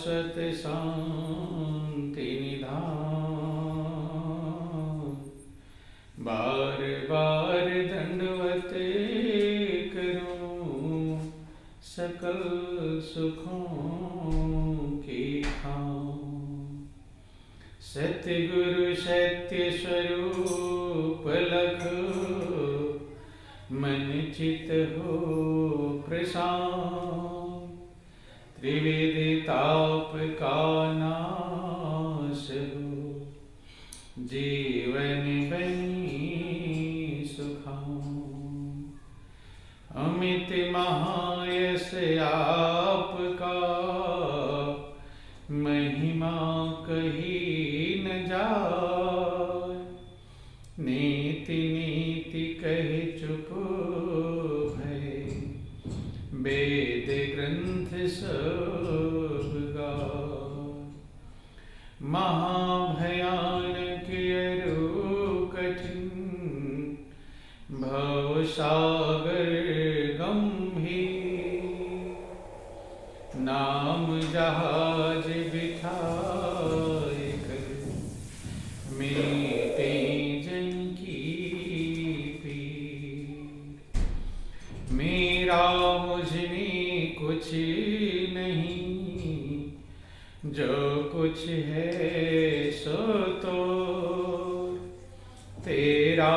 शाश्वत शांति निधान, बार बार दंडवत करूं सकल सुखों की खान। सतगुरु सत्य स्वरूप लख, मन चित हो प्रशांत। त्रिविधि ताप का नाश हो, जीवन बनी सुखान। अमित महायश आपका, महिमा कही न जाए। नीति नीति कही चुप भय, वेद ग्रंथ सब गाए। महाभयानक अरु कठिन, भवसागर गंभीर। नाम जहाज बिठाए कर, मीटे जन की पीर। मेरा मुझ में कुछ नहीं, जो कुछ है सो तो तेरा।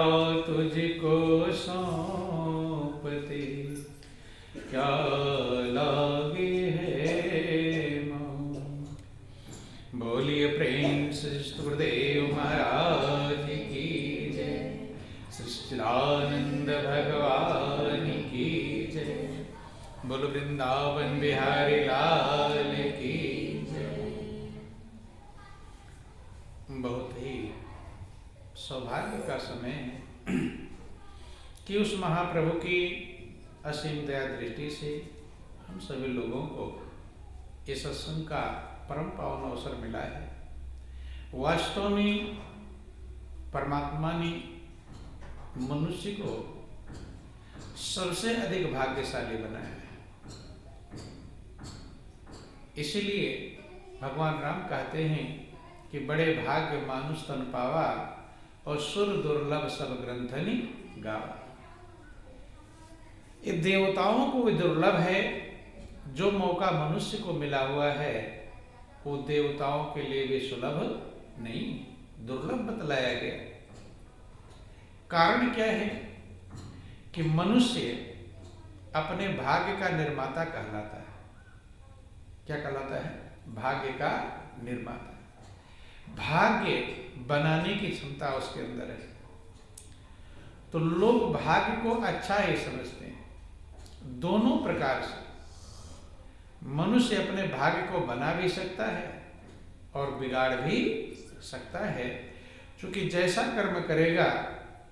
तुझको सौंपते क्या लागे है मां। बोलिए प्रेम से गुरुदेव महाराज की जय, सच्चिदानंद भगवान की जय। बोलो वृंदावन बिहारी लाल की जय। बहुत ही सौभाग्य का समय है कि उस महाप्रभु की असीम दया दृष्टि से हम सभी लोगों को इस सत्संग का परम पावन अवसर मिला है। वास्तव में परमात्मा ने मनुष्य को सबसे अधिक भाग्यशाली बनाया है। इसीलिए भगवान राम कहते हैं कि बड़े भाग्य मानुष तन पावा, और सुर दुर्लभ सब ग्रंथनि गावा। ये देवताओं को भी दुर्लभ है। जो मौका मनुष्य को मिला हुआ है वो देवताओं के लिए भी सुलभ नहीं, दुर्लभ बतलाया गया। कारण क्या है कि मनुष्य अपने भाग्य का निर्माता कहलाता है। क्या कहलाता है? भाग्य का निर्माता। भाग्य बनाने की क्षमता उसके अंदर है। तो लोग भाग्य को अच्छा ही समझते हैं। दोनों प्रकार से मनुष्य अपने भाग्य को बना भी सकता है और बिगाड़ भी सकता है, क्योंकि जैसा कर्म करेगा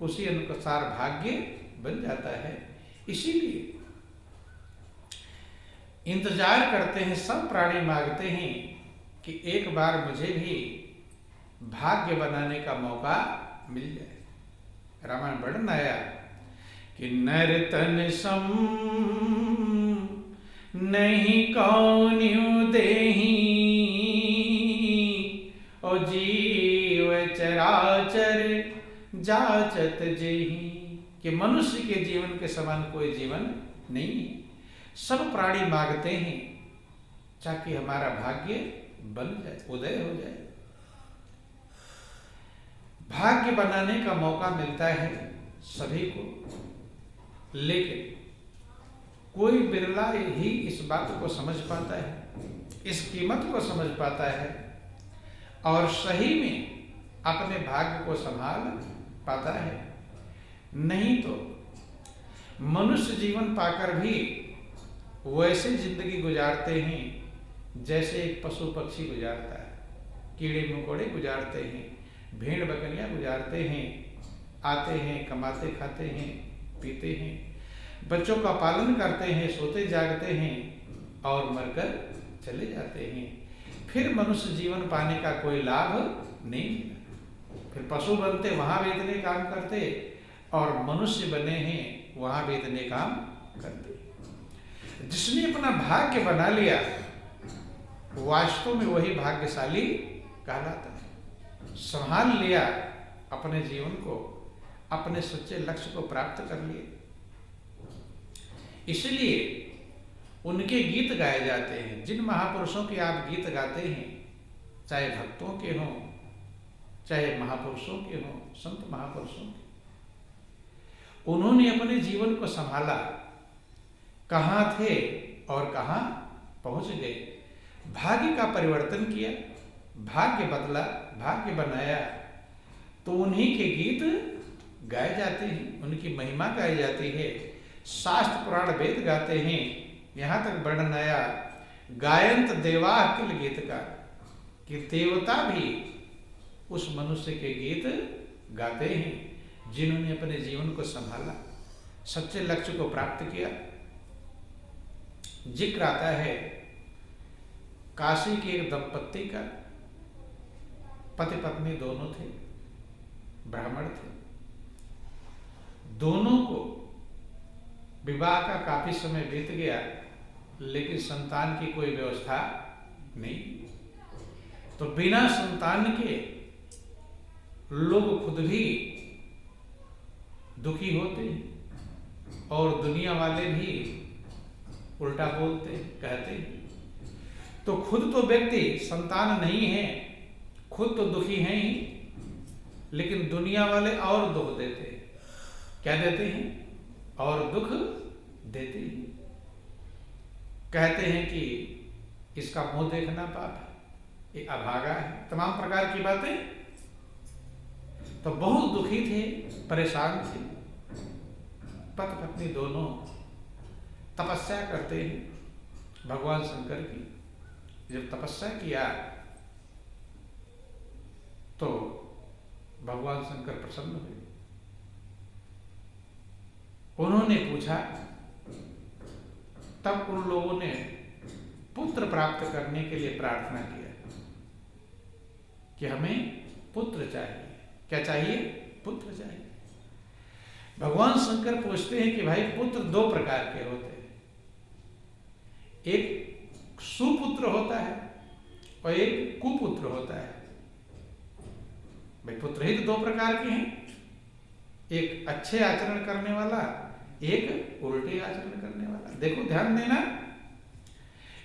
उसी अनुसार भाग्य बन जाता है। इसीलिए इंतजार करते हैं, सब प्राणी मांगते हैं कि एक बार मुझे भी भाग्य बनाने का मौका मिल जाए। रामायण वर्णन आया कि नर तन सम नहीं कौन्यू देही, और जीव चराचर जाचत जेही। कि मनुष्य के जीवन के समान कोई जीवन नहीं है। सब प्राणी मांगते हैं ताकि हमारा भाग्य बन जाए, उदय हो जाए। भाग्य बनाने का मौका मिलता है सभी को, लेकिन कोई बिरला ही इस बात को समझ पाता है, इस कीमत को समझ पाता है और सही में अपने भाग्य को संभाल पाता है। नहीं तो मनुष्य जीवन पाकर भी वैसे जिंदगी गुजारते हैं जैसे एक पशु पक्षी गुजारता है। कीड़े मकोड़े गुजारते हैं, भेड़ बकरियां गुजारते हैं, आते हैं, कमाते खाते हैं, पीते हैं, बच्चों का पालन करते हैं, सोते जागते हैं और मरकर चले जाते हैं। फिर मनुष्य जीवन पाने का कोई लाभ नहीं मिला। फिर पशु बनते वहां भी इतने काम करते और मनुष्य बने हैं वहां भी इतने काम करते। जिसने अपना भाग्य बना लिया वास्तव में वही भाग्यशाली कहलाता है। संभाल लिया अपने जीवन को, अपने सच्चे लक्ष्य को प्राप्त कर लिए। इसलिए उनके गीत गाए जाते हैं। जिन महापुरुषों के आप गीत गाते हैं, चाहे भक्तों के हों, चाहे महापुरुषों के हों, संत महापुरुषों के, उन्होंने अपने जीवन को संभाला, कहाँ थे और कहाँ पहुंच गए, भाग्य का परिवर्तन किया, भाग्य बदला, भाग्य बनाया, तो उन्हीं के गीत गाए जाते हैं, उनकी महिमा गाई जाती है। शास्त्र पुराण वेद गाते हैं। यहाँ तक वर्णन आया, गायंत देवा किल गीत का, कि देवता भी उस मनुष्य के गीत गाते हैं जिन्होंने अपने जीवन को संभाला, सच्चे लक्ष्य को प्राप्त किया। जिक्र आता है काशी के एक दंपत्ति का, पति पत्नी दोनों थे, ब्राह्मण थे। दोनों को विवाह का काफी समय बीत गया, लेकिन संतान की कोई व्यवस्था नहीं। तो बिना संतान के लोग खुद भी दुखी होते हैं और दुनिया वाले भी उल्टा बोलते कहते हैं। तो खुद तो व्यक्ति संतान नहीं है, खुद तो दुखी है ही, लेकिन दुनिया वाले और दुख देते हैं। क्या देते हैं? और दुख देते हैं। कहते हैं कि इसका मुंह देखना पाप है, ये अभागा है, तमाम प्रकार की बातें। तो बहुत दुखी थे, परेशान थे। पति पत्नी दोनों तपस्या करते हैं भगवान शंकर की। जब तपस्या किया तो भगवान शंकर प्रसन्न हुए। उन्होंने पूछा, तब उन लोगों ने पुत्र प्राप्त करने के लिए प्रार्थना किया कि हमें पुत्र चाहिए। क्या चाहिए? पुत्र चाहिए। भगवान शंकर पूछते हैं कि भाई पुत्र दो प्रकार के होते हैं, एक सुपुत्र होता है और एक कुपुत्र होता है। भाई पुत्र ही तो दो प्रकार के हैं, एक अच्छे आचरण करने वाला, एक उल्टे आचरण करने वाला। देखो ध्यान देना,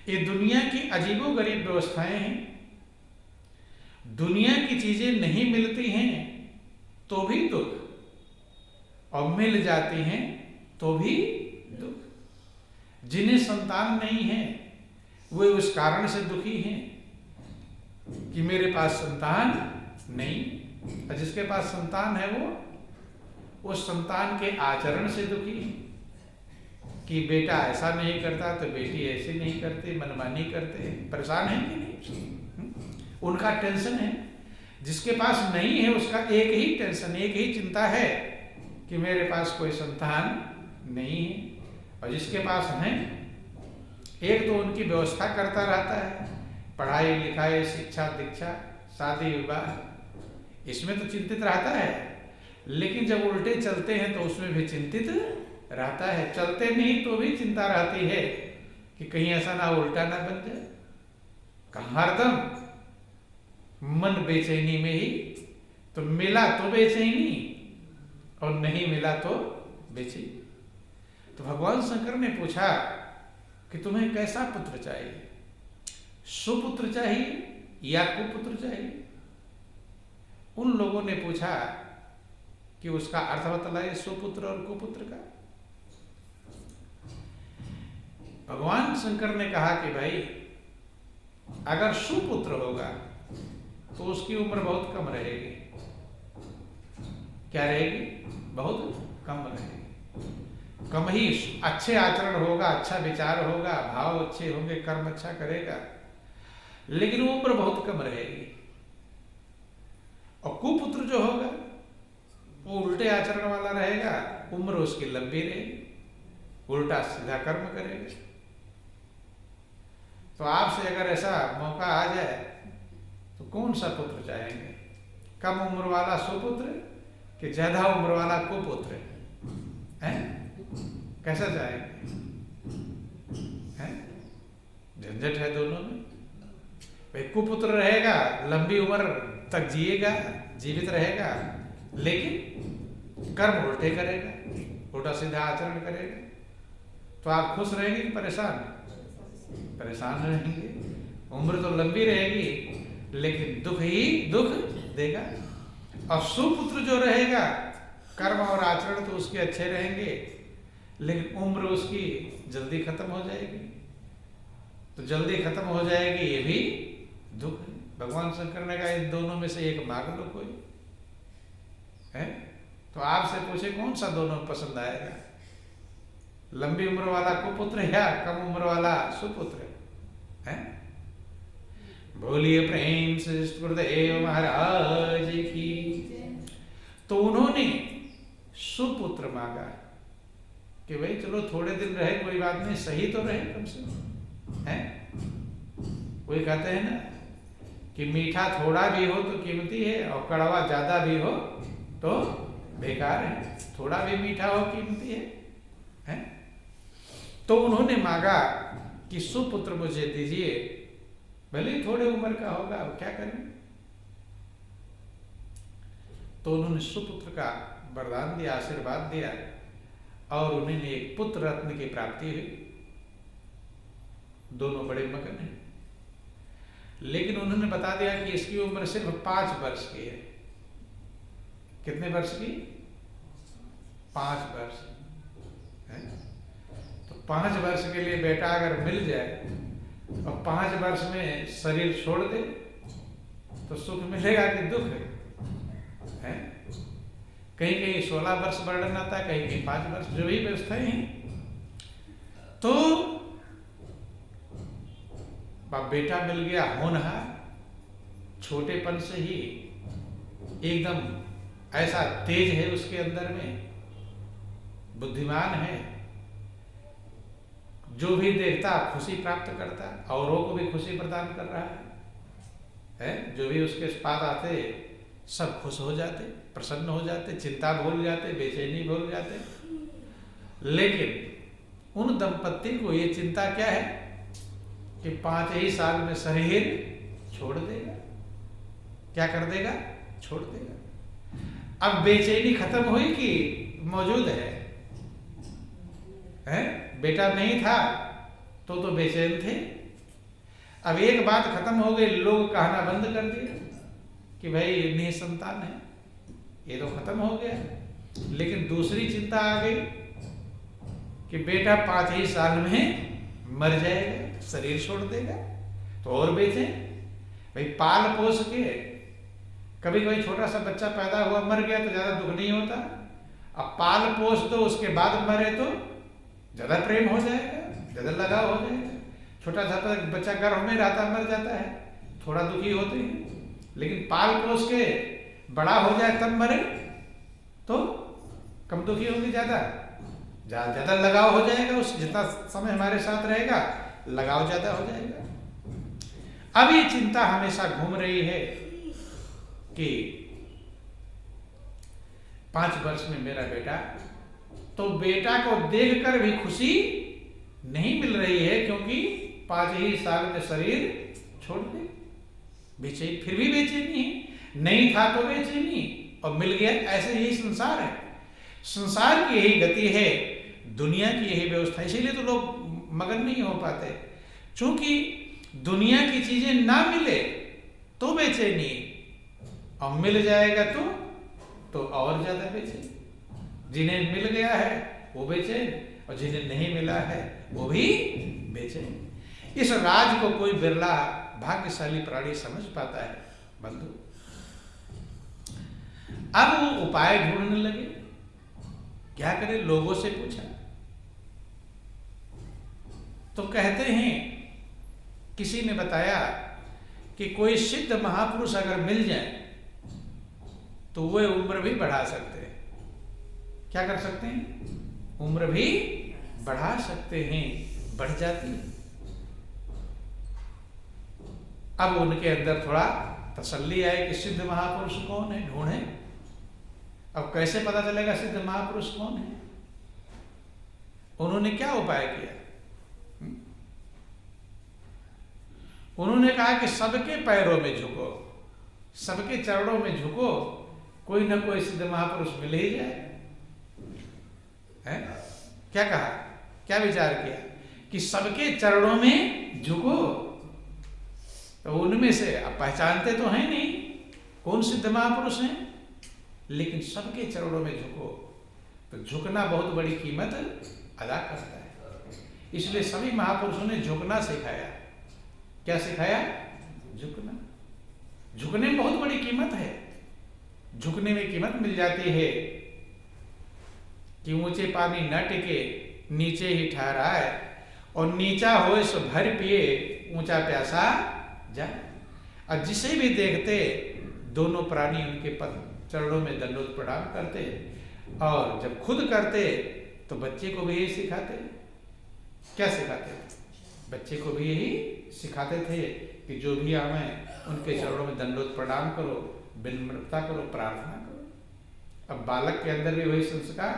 ये दुनिया की अजीबोगरीब व्यवस्थाएं हैं। दुनिया की चीजें नहीं मिलती हैं तो भी दुख, और मिल जाती हैं तो भी दुख। जिन्हें संतान नहीं है वे उस कारण से दुखी हैं कि मेरे पास संतान नहीं, और जिसके पास संतान है वो उस संतान के आचरण से दुखी है कि बेटा ऐसा नहीं करता तो बेटी ऐसे नहीं करती, मनमानी करते हैं। परेशान है कि नहीं? उनका टेंशन है। जिसके पास नहीं है उसका एक ही टेंशन, एक ही चिंता है कि मेरे पास कोई संतान नहीं है। और जिसके पास है, एक तो उनकी व्यवस्था करता रहता है, पढ़ाई लिखाई, शिक्षा दीक्षा, शादी विवाह, इसमें तो चिंतित रहता है। लेकिन जब उल्टे चलते हैं तो उसमें भी चिंतित रहता है। चलते नहीं तो भी चिंता रहती है कि कहीं ऐसा ना उल्टा ना बन जाए। हरदम मन बेचैनी में ही, तो मिला तो बेचैनी और नहीं मिला तो बेचैनी। तो भगवान शंकर ने पूछा कि तुम्हें कैसा पुत्र चाहिए? सुपुत्र चाहिए या कुपुत्र चाहिए? उन लोगों ने पूछा कि उसका अर्थ बतलाइए सुपुत्र और कुपुत्र का। भगवान शंकर ने कहा कि भाई अगर सुपुत्र होगा तो उसकी उम्र बहुत कम रहेगी। क्या रहेगी? बहुत कम रहेगी। कम ही, अच्छे आचरण होगा, अच्छा विचार होगा, भाव अच्छे होंगे, कर्म अच्छा करेगा, लेकिन उम्र बहुत कम रहेगी। और कुपुत्र जो होगा वो उल्टे आचरण वाला रहेगा, उम्र उसकी लंबी रहेगी, उल्टा सीधा कर्म करेगा। तो आपसे अगर ऐसा मौका आ जाए तो कौन सा पुत्र चाहेंगे? कम उम्र वाला सुपुत्र कि ज्यादा उम्र वाला कुपुत्र? हैं? कैसा चाहेंगे? हैं? झंझट है दोनों में। भाई कुपुत्र रहेगा, लंबी उम्र तक जिएगा, जीवित रहेगा, लेकिन कर्म उल्टे करेगा, उल्टा सीधा आचरण करेगा, तो आप खुश रहेंगे कि परेशान? परेशान रहेंगे। उम्र तो लंबी रहेगी लेकिन दुख ही दुख देगा। और सुपुत्र जो रहेगा, कर्म और आचरण तो उसके अच्छे रहेंगे लेकिन उम्र उसकी जल्दी खत्म हो जाएगी। तो जल्दी खत्म हो जाएगी, ये भी दुख है। भगवान शंकर ने कहा इन दोनों में से एक मांग लो कोई है। तो आपसे पूछे कौन सा दोनों पसंद आएगा, लंबी उम्र वाला कुपुत्र या कम उम्र वाला सुपुत्र है? बोलिए प्रेम से गुरुदेव महाराज की। तो उन्होंने सुपुत्र मांगा कि भाई चलो थोड़े दिन रहे, कोई बात नहीं, सही तो रहे कम से कम है। कोई कहते हैं ना कि मीठा थोड़ा भी हो तो कीमती है और कड़वा ज्यादा भी हो तो बेकार है। थोड़ा भी मीठा हो कीमती है? तो उन्होंने मांगा कि सुपुत्र मुझे दीजिए, भले ही थोड़े उम्र का होगा, अब क्या करें। तो उन्होंने सुपुत्र का वरदान दिया, आशीर्वाद दिया और उन्हें एक पुत्र रत्न की प्राप्ति हुई। दोनों बड़े मगन हैं, लेकिन उन्होंने बता दिया कि इसकी उम्र सिर्फ 5 वर्ष की है। कितने वर्ष की? 5 वर्ष है। तो 5 वर्ष के लिए बेटा अगर मिल जाए और 5 वर्ष में शरीर छोड़ दे तो सुख मिलेगा कि दुख है? कहीं कहीं 16 वर्ष वर्णन आता है, कहीं कहीं 5 वर्ष, जो भी व्यवस्थाएं हैं। तो बेटा मिल गया होनहार, छोटेपन से ही एकदम ऐसा तेज है उसके अंदर में, बुद्धिमान है, जो भी देखता खुशी प्राप्त करता, औरों को भी खुशी प्रदान कर रहा है? जो भी उसके पास आते सब खुश हो जाते, प्रसन्न हो जाते, चिंता भूल जाते, बेचैनी भूल जाते। लेकिन उन दंपत्ति को ये चिंता क्या है कि 5 ही साल में शरीर छोड़ देगा। क्या कर देगा? छोड़ देगा। अब बेचैनी खत्म हुई कि मौजूद है? बेटा नहीं था तो बेचैन थे। अब एक बात खत्म हो गई, लोग कहना बंद कर दिया कि भाई निसंतान है, ये तो खत्म हो गया। लेकिन दूसरी चिंता आ गई कि बेटा 5 ही साल में मर जाएगा, शरीर छोड़ देगा, तो और बेचैन। भाई पाल पोस के, कभी कभी छोटा सा बच्चा पैदा हुआ मर गया तो ज्यादा दुख नहीं होता, अब पाल पोस दो उसके बाद मरे तो ज्यादा प्रेम हो जाएगा, ज्यादा लगाव हो जाएगा। छोटा सा बच्चा गर्भ में रहता मर जाता है, थोड़ा दुखी होते हैं, लेकिन पाल पोस के बड़ा हो जाए तब मरे तो कम दुखी होंगे, ज्यादा लगाव हो जाएगा। उस जितना समय हमारे साथ रहेगा लगाव ज्यादा हो जाएगा। अब ये चिंता हमेशा घूम रही है कि 5 वर्ष में मेरा बेटा, तो बेटा को देखकर भी खुशी नहीं मिल रही है क्योंकि 5 ही साल में शरीर छोड़ दे। बेचैनी, फिर भी बेचैनी है, नहीं था तो बेचैनी और मिल गया। ऐसे ही संसार है, संसार की यही गति है, दुनिया की यही व्यवस्था। इसीलिए तो लोग मगन नहीं हो पाते, क्योंकि दुनिया की चीजें ना मिले तो बेचैनी, और मिल जाएगा तो और ज्यादा बेचैन। जिन्हें मिल गया है वो बेचैन और जिन्हें नहीं मिला है वो भी बेचैन। इस राज को कोई बिरला भाग्यशाली प्राणी समझ पाता है बंधु। अब वो उपाय ढूंढने लगे, क्या करें, लोगों से पूछा तो कहते हैं, किसी ने बताया कि कोई सिद्ध महापुरुष अगर मिल जाए तो वे उम्र भी बढ़ा सकते हैं। क्या कर सकते हैं? उम्र भी बढ़ा सकते हैं, बढ़ जाती है। अब उनके अंदर थोड़ा तसल्ली आई कि सिद्ध महापुरुष कौन है, ढूंढे। अब कैसे पता चलेगा सिद्ध महापुरुष कौन है? उन्होंने क्या उपाय किया? उन्होंने कहा कि सबके पैरों में झुको, सबके चरणों में झुको, कोई ना कोई सिद्ध महापुरुष मिल ही जाए। है क्या कहा, क्या विचार किया कि सबके चरणों में झुको। तो उनमें से अब पहचानते तो हैं नहीं कौन सिद्ध महापुरुष हैं, लेकिन सबके चरणों में झुको। तो झुकना बहुत बड़ी कीमत अदा करता है, इसलिए सभी महापुरुषों ने झुकना सिखाया। क्या सिखाया? झुकना। झुकने में बहुत बड़ी कीमत है। झुकने में कीमत मिल जाती है कि ऊंचे पानी न टिके नीचे ही ठहराए, और नीचा हो सो भर पिए ऊंचा प्यासा जाए। अब जिसे भी देखते दोनों प्राणी उनके पद चरणों में दंडोत प्रणाम करते, और जब खुद करते तो बच्चे को भी यही सिखाते। क्या सिखाते? बच्चे को भी यही सिखाते थे कि जो भी आवे उनके चरणों में दंडोत प्रणाम करो, विनम्रता करो, प्रार्थना करो। अब बालक के अंदर भी वही संस्कार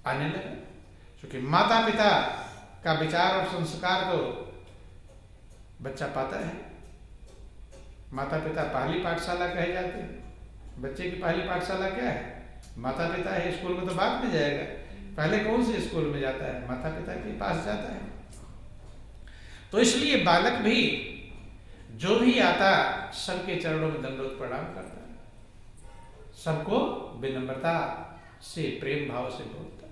आने लगा, क्योंकि माता पिता का विचार और संस्कार तो बच्चा पाता है। माता पिता पहली पाठशाला कहे जाते हैं। बच्चे की पहली पाठशाला क्या है? माता पिता है। स्कूल में तो बाद में जाएगा, पहले कौन से स्कूल में जाता है? माता पिता के पास जाता है। तो इसलिए बालक भी जो भी आता सबके चरणों में दंडोत प्रणाम करता है, सबको विनम्रता से प्रेम भाव से बोलता।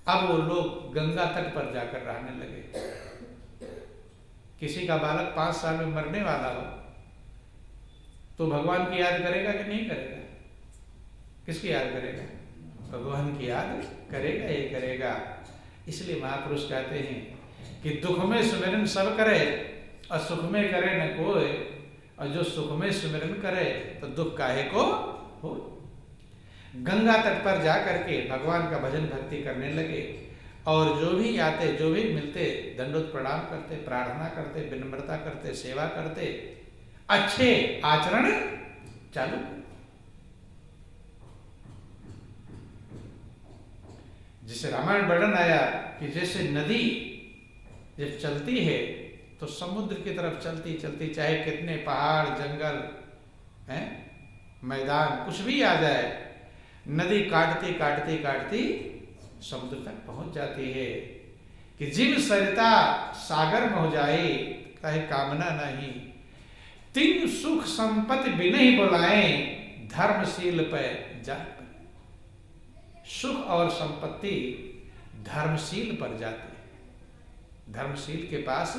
अब वो लोग गंगा तट पर जाकर रहने लगे। किसी का बालक 5 साल में मरने वाला हो तो भगवान की याद करेगा कि नहीं करेगा? किसकी याद करेगा? भगवान की याद करेगा ही करेगा। इसलिए महापुरुष कहते हैं कि दुख में सुमिरन सब करे और सुख में करे न कोई, और जो सुख में सुमिरन करे तो दुख काहे को हो। गंगा तट पर जाकर के भगवान का भजन भक्ति करने लगे, और जो भी आते जो भी मिलते दंडोत प्रणाम करते, प्रार्थना करते, विनम्रता करते, सेवा करते, अच्छे आचरण चालू। जिसे रामायण वर्णन आया कि जैसे नदी जब चलती है तो समुद्र की तरफ चलती चलती, चाहे कितने पहाड़ जंगल हैं मैदान कुछ भी आ जाए, नदी काटती काटती काटती समुद्र तक पहुंच जाती है। कि जिम सरिता सागर में हो जाए कहे कामना नहीं, तीन सुख संपत्ति बिना ही बुलाए धर्मशील पे जा। सुख और संपत्ति धर्मशील पर जाती है, धर्मशील के पास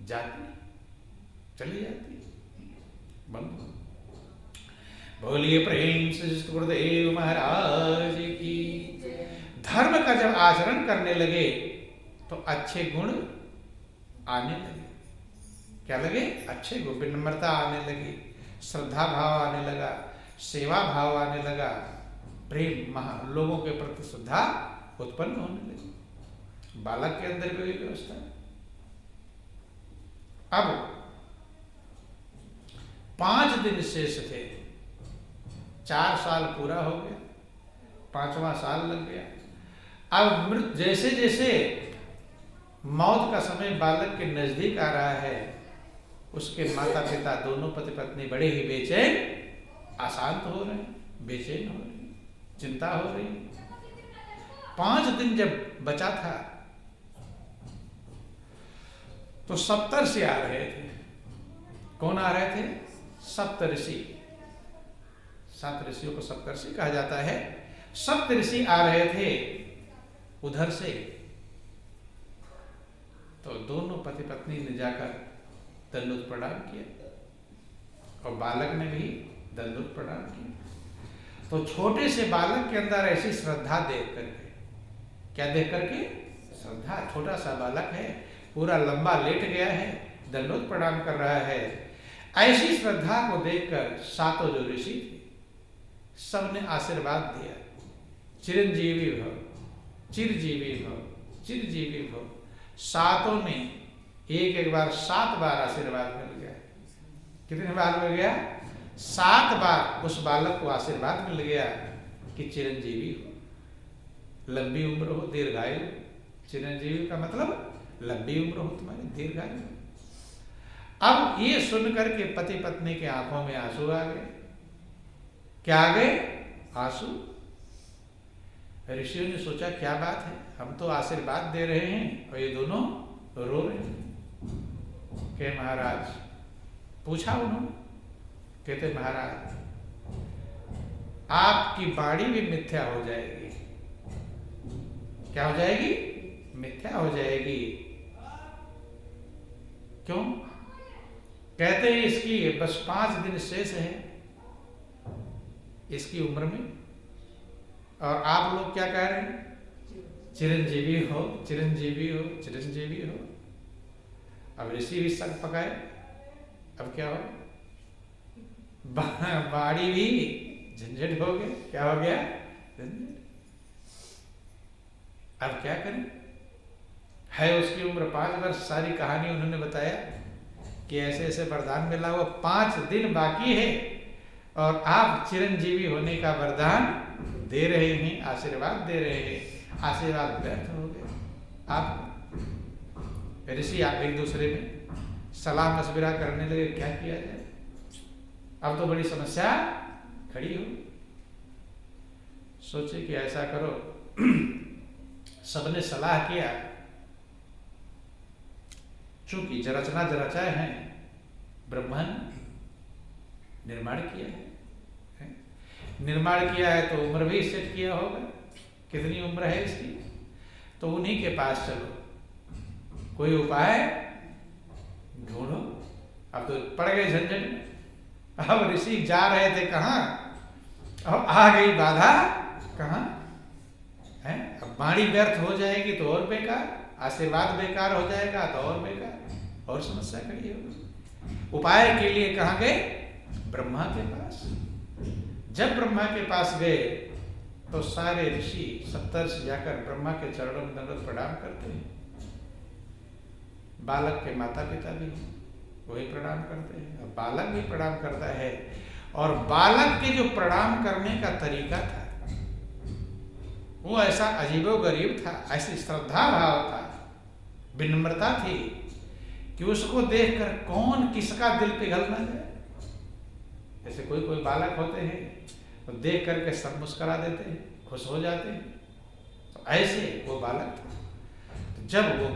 जाती चली जाती। बंद बोलिए प्रेम से गुरुदेव महाराज की। धर्म का जब आचरण करने लगे तो अच्छे गुण आने लगे। क्या लगे? अच्छे गुण। विनम्रता आने लगी, श्रद्धा भाव आने लगा, सेवा भाव आने लगा, प्रेम लोगों के प्रति श्रद्धा उत्पन्न होने लगी। बालक के अंदर भी व्यवस्था है। अब 5 दिन शेष थे, 4 साल पूरा हो गया, 5वां साल लग गया। अब मृत जैसे जैसे मौत का समय बालक के नजदीक आ रहा है, उसके माता पिता दोनों पति पत्नी बड़े ही बेचैन, अशांत हो रहे हैं, बेचैन हो रहे हैं, चिंता हो रही है। 5 दिन जब बचा था तो सप्तर्षि आ रहे थे। कौन आ रहे थे? सप्तऋषि। 7 ऋषियों को सप्तर्षि कहा जाता है। सप्तऋषि आ रहे थे उधर से। तो दोनों पति पत्नी ने जाकर दंडोत प्रणाम किया और बालक ने भी दंडोत प्रणाम किया। तो छोटे से बालक के अंदर ऐसी श्रद्धा देख करके, क्या देख करके? श्रद्धा। छोटा सा बालक है, पूरा लंबा लेट गया है, दंडोत प्रणाम कर रहा है। ऐसी श्रद्धा को देखकर 7 जो ऋषि थे सबने आशीर्वाद दिया, चिरंजीवी भव, चिरजीवी भव, चिरजीवी भव। 7 ने एक बार 7 बार आशीर्वाद मिल गया। कितने बार मिल गया? 7 बार उस बालक को आशीर्वाद मिल गया कि चिरंजीवी हो, लंबी उम्र हो, दीर्घायु। चिरंजीवी का मतलब लंबी उम्र हो तुम्हारी, दीर्घायु। अब ये सुन करके पति पत्नी के आंखों में आंसू आ गए। क्या आ गए? आंसू। ऋषियों ने सोचा क्या बात है, हम तो आशीर्वाद दे रहे हैं और ये दोनों रो रहे हैं। के महाराज, पूछा उन्होंने, कहते महाराज आपकी वाणी भी मिथ्या हो जाएगी। क्या हो जाएगी? मिथ्या हो जाएगी। क्यों? कहते हैं इसकी बस 5 दिन शेष है इसकी उम्र में, और आप लोग क्या कह रहे हैं? चिरंजीवी हो, चिरंजीवी हो, चिरंजीवी हो। अब ऋषि भी सग पकाए। अब क्या हो? बाड़ी भी झंझट हो गया। क्या हो गया? झंझट। अब क्या करें? है उसकी उम्र 5 वर्ष। सारी कहानी उन्होंने बताया कि ऐसे ऐसे वरदान मिला हुआ, 5 दिन बाकी है और आप चिरंजीवी होने का वरदान दे रहे हैं, आशीर्वाद दे रहे हैं, आशीर्वाद व्यर्थ हो गए। आप ऋषि आप एक दूसरे में सलाह मशविरा करने लगे, क्या किया जाए। अब तो बड़ी समस्या खड़ी हो। सोचे कि ऐसा करो, सबने सलाह किया, चूंकि रचना रचाए हैं, ब्रह्मा ने निर्माण किया है, निर्माण किया है तो उम्र भी सेट किया होगा, कितनी उम्र है इसकी, तो उन्हीं के पास चलो, कोई उपाय ढूंढो। अब तो पड़ गए झंझट में। अब ऋषि जा रहे थे कहाँ, अब आ गई बाधा कहाँ है। अब वाणी व्यर्थ हो जाएगी तो और बेकार, आशीर्वाद बेकार हो जाएगा तो और बेकार, और समस्या खड़ी होगी। उपाय के लिए कहाँ गए? ब्रह्मा के पास। जब ब्रह्मा के पास गए तो सारे ऋषि सप्तर्षि जाकर ब्रह्मा के चरणों में दंडवत प्रणाम करते हैं। बालक के माता पिता भी वही प्रणाम करते हैं, और बालक भी प्रणाम करता है। और बालक के जो प्रणाम करने का तरीका था वो ऐसा अजीबोगरीब था, ऐसी श्रद्धा भाव था, विनम्रता थी कि उसको देखकर कौन किसका दिल पिघल ना जाए। जैसे कोई कोई बालक होते हैं तो देख करके सब मुस्कुरा देते हैं, खुश हो जाते हैं, तो ऐसे वो बालक था। तो जब वो